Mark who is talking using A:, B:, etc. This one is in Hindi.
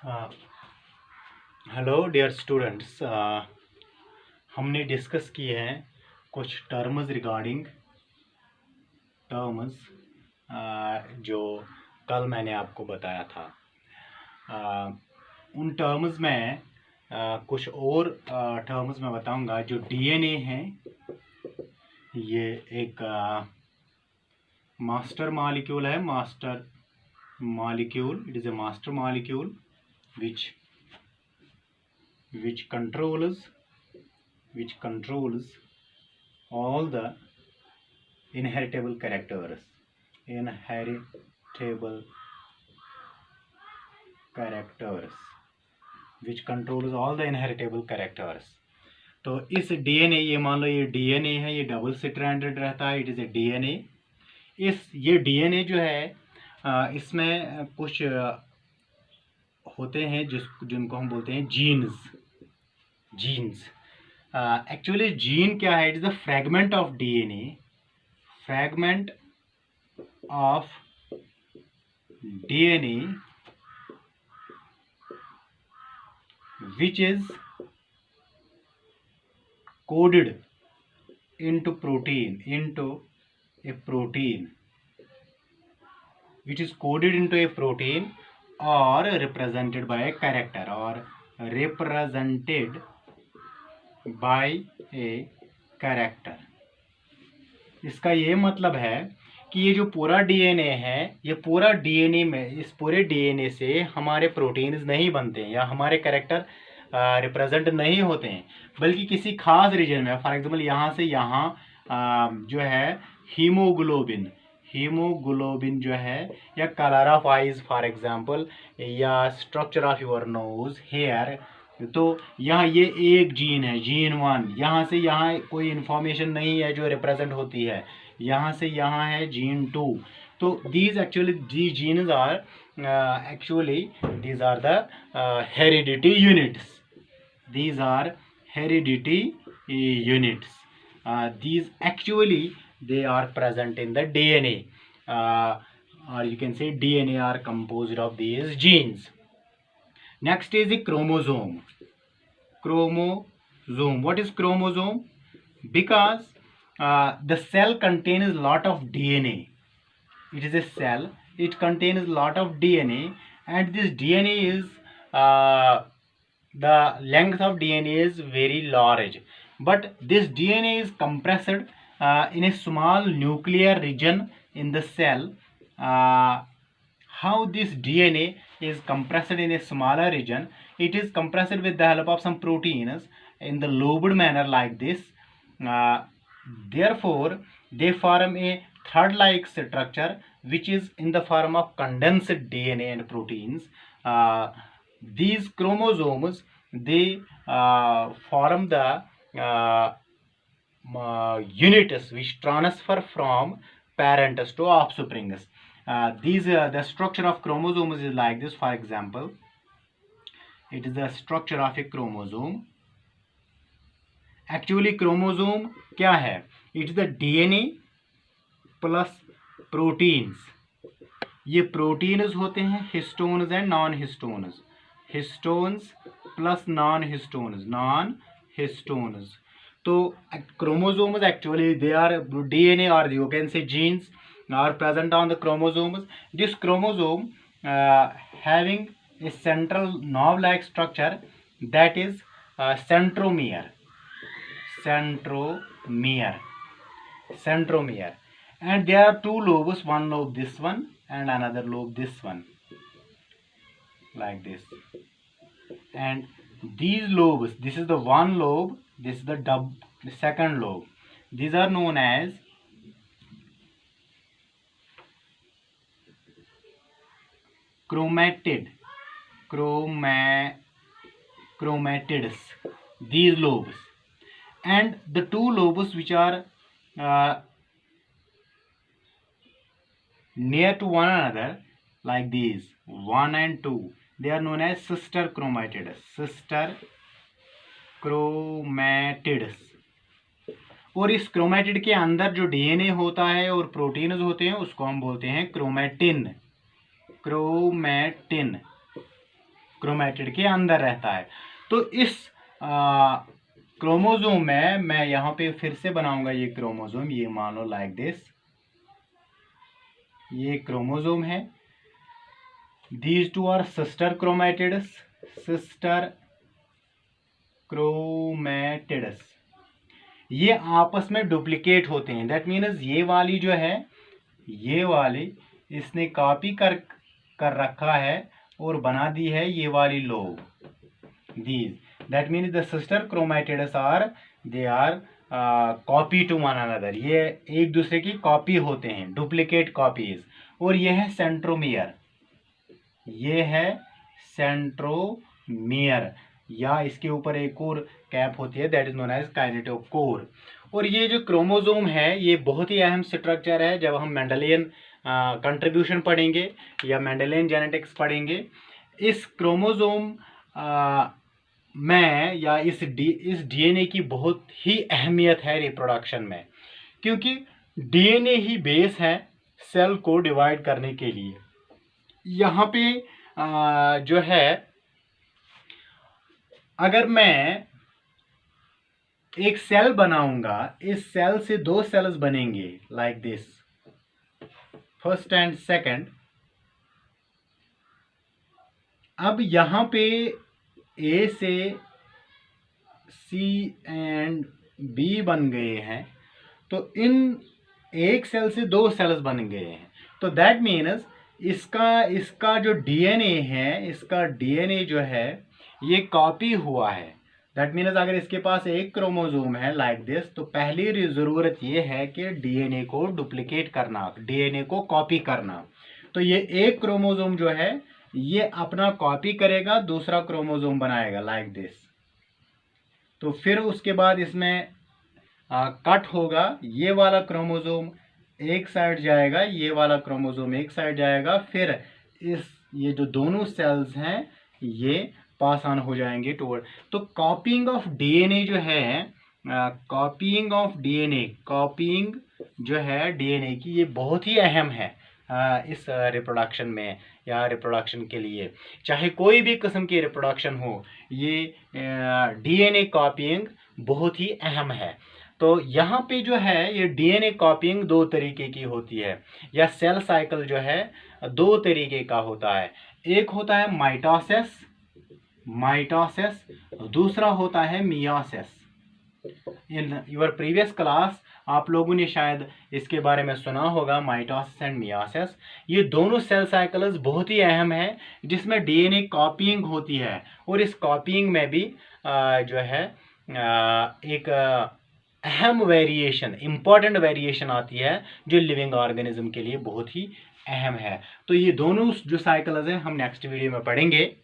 A: Hello dear students. हमने डिस्कस किए हैं कुछ टर्म्स रिगार्डिंग टर्म्स जो कल मैंने आपको बताया था। उन टर्म्स में कुछ और टर्म्स मैं बताऊंगा। जो डीएनए है ये एक मास्टर मॉलिक्यूल है। Master molecule, it is a master molecule which controls all the inheritable characters which controls all the inheritable characters। तो इस डीएनए, ये मान लो ये डीएनए है, ये डबल स्ट्रैंडेड रहता है, इट इज़ ए डीएनए। ये डीएनए जो है इसमें कुछ होते हैं जिनको हम बोलते हैं जीन्स। एक्चुअली जीन क्या है? It is a fragment of DNA which is coded into a protein which is coded into a protein or represented by a character इसका ये मतलब है कि ये जो पूरा डीएनए है, ये पूरा डीएनए में, इस पूरे डीएनए से हमारे प्रोटीन्स नहीं बनते हैं या हमारे कैरेक्टर रिप्रेजेंट नहीं होते हैं, बल्कि किसी खास रीजन में। फॉर एग्जांपल यहाँ से यहाँ जो है हीमोग्लोबिन जो है, या colour of eyes for example, या structure of your nose, hair. तो यहाँ ये एक जीन है, जीन 1। यहाँ से यहाँ कोई इंफॉर्मेशन नहीं है जो रिप्रेजेंट होती है। यहाँ से यहाँ है जीन 2। तो these genes are these are the heredity units. These are heredity units. These actually they are present in the DNA, or you can say DNA are composed of these genes. Next is the chromosome. What is chromosome? Because the cell contains a lot of DNA. It is a cell. It contains a lot of DNA, and this DNA is the length of DNA is very large. But this DNA is compressed in a small nuclear region in the cell. How this DNA is compressed in a smaller region? It is compressed with the help of some proteins in the lobed manner like this. Therefore, they form a thread-like structure which is in the form of condensed DNA and proteins. These chromosomes, they form the units which transfer from parents to offsprings. The structure of chromosomes is like this. For example, it is the structure of a chromosome. Actually chromosome क्या है? It is the DNA plus proteins. ये प्रोटीन्स होते हैं, histones and non histones, histones plus non histones. तो chromosomes actually they are DNA, or you can say genes are present on the chromosomes. This chromosome having a central knob-like structure, that is centromere. And there are two lobes, one lobe this one and another lobe this one, like this. And these lobes, this is the one lobe, this is the second lobe. These are known as chromatids. These lobes, and the two lobes which are near to one another, like these 1 and 2, they are known as sister chromatids. और इस क्रोमैटिड के अंदर जो डीएनए होता है और प्रोटीन्स होते हैं उसको हम बोलते हैं क्रोमैटिन। क्रोमेटिड के अंदर रहता है। तो इस क्रोमोसोम में मैं यहाँ पे फिर से बनाऊंगा ये क्रोमोसोम, ये मान लो लाइक दिस, ये क्रोमोसोम है। These two are sister chromatids, sister chromatids. ये आपस में डुप्लीकेट होते हैं। दैट मीन्स ये वाली जो है, ये वाली इसने कॉपी कर रखा है और बना दी है ये वाली lobe, these. That means the sister chromatids are, they are copy to one another. ये एक दूसरे की कॉपी होते हैं, डुप्लीकेट कॉपीज। और ये है सेंट्रोमियर, ये है सेंट्रोमियर, या इसके ऊपर एक और कैप होती है, that is known as kinetochore. और ये जो क्रोमोसोम है ये बहुत ही अहम स्ट्रक्चर है। जब हम मेंडेलियन कंट्रीब्यूशन पढ़ेंगे या मेंडेलियन जेनेटिक्स पढ़ेंगे, इस क्रोमोसोम में या इस डीएनए की बहुत ही अहमियत है रिप्रोडक्शन में, क्योंकि डीएनए ही बेस है सेल को डिवाइड करने के लिए। यहाँ पे जो है, अगर मैं एक सेल बनाऊंगा, इस सेल से दो सेल्स बनेंगे like this, first and second. अब यहाँ पे ए से सी एंड बी बन गए हैं, तो इन एक सेल से दो सेल्स बन गए हैं। तो दैट मीन्स इसका जो डीएनए है, इसका डीएनए जो है ये कॉपी हुआ है। दैट मीन्स अगर इसके पास एक क्रोमोसोम है लाइक दिस, तो पहली ज़रूरत ये है कि डीएनए को डुप्लीकेट करना, डीएनए को कॉपी करना। तो ये एक क्रोमोसोम जो है ये अपना कॉपी करेगा, दूसरा क्रोमोसोम बनाएगा लाइक दिस। तो फिर उसके बाद इसमें कट होगा, ये वाला क्रोमोसोम एक साइड जाएगा, ये वाला क्रोमोसोम एक साइड जाएगा, फिर ये जो दोनों सेल्स हैं ये पास ऑन हो जाएंगे टुवर्ड। तो कॉपिंग ऑफ डीएनए जो है, कॉपिंग ऑफ डीएनए, कॉपिंग जो है डीएनए की, ये बहुत ही अहम है इस रिप्रोडक्शन में या रिप्रोडक्शन के लिए। चाहे कोई भी किस्म की रिप्रोडक्शन हो, ये डीएनए कॉपिंग बहुत ही अहम है। तो यहाँ पे जो है ये डीएनए कॉपिंग दो तरीके की होती है, या सेल साइकिल जो है दो तरीके का होता है। एक होता है माइटोसिस, दूसरा होता है meiosis. In your previous class आप लोगों ने शायद इसके बारे में सुना होगा, माइटोसिस एंड मियोसिस। ये दोनों सेल साइकिल्स बहुत ही अहम है, जिसमें डीएनए कॉपिंग होती है। और इस कॉपिंग में भी जो है एक अहम वेरिएशन, इंपॉर्टेंट वेरिएशन आती है, जो लिविंग ऑर्गेनिज्म के लिए बहुत ही अहम है। तो ये दोनों जो साइकिल्स हैं हम नेक्स्ट वीडियो में पढ़ेंगे।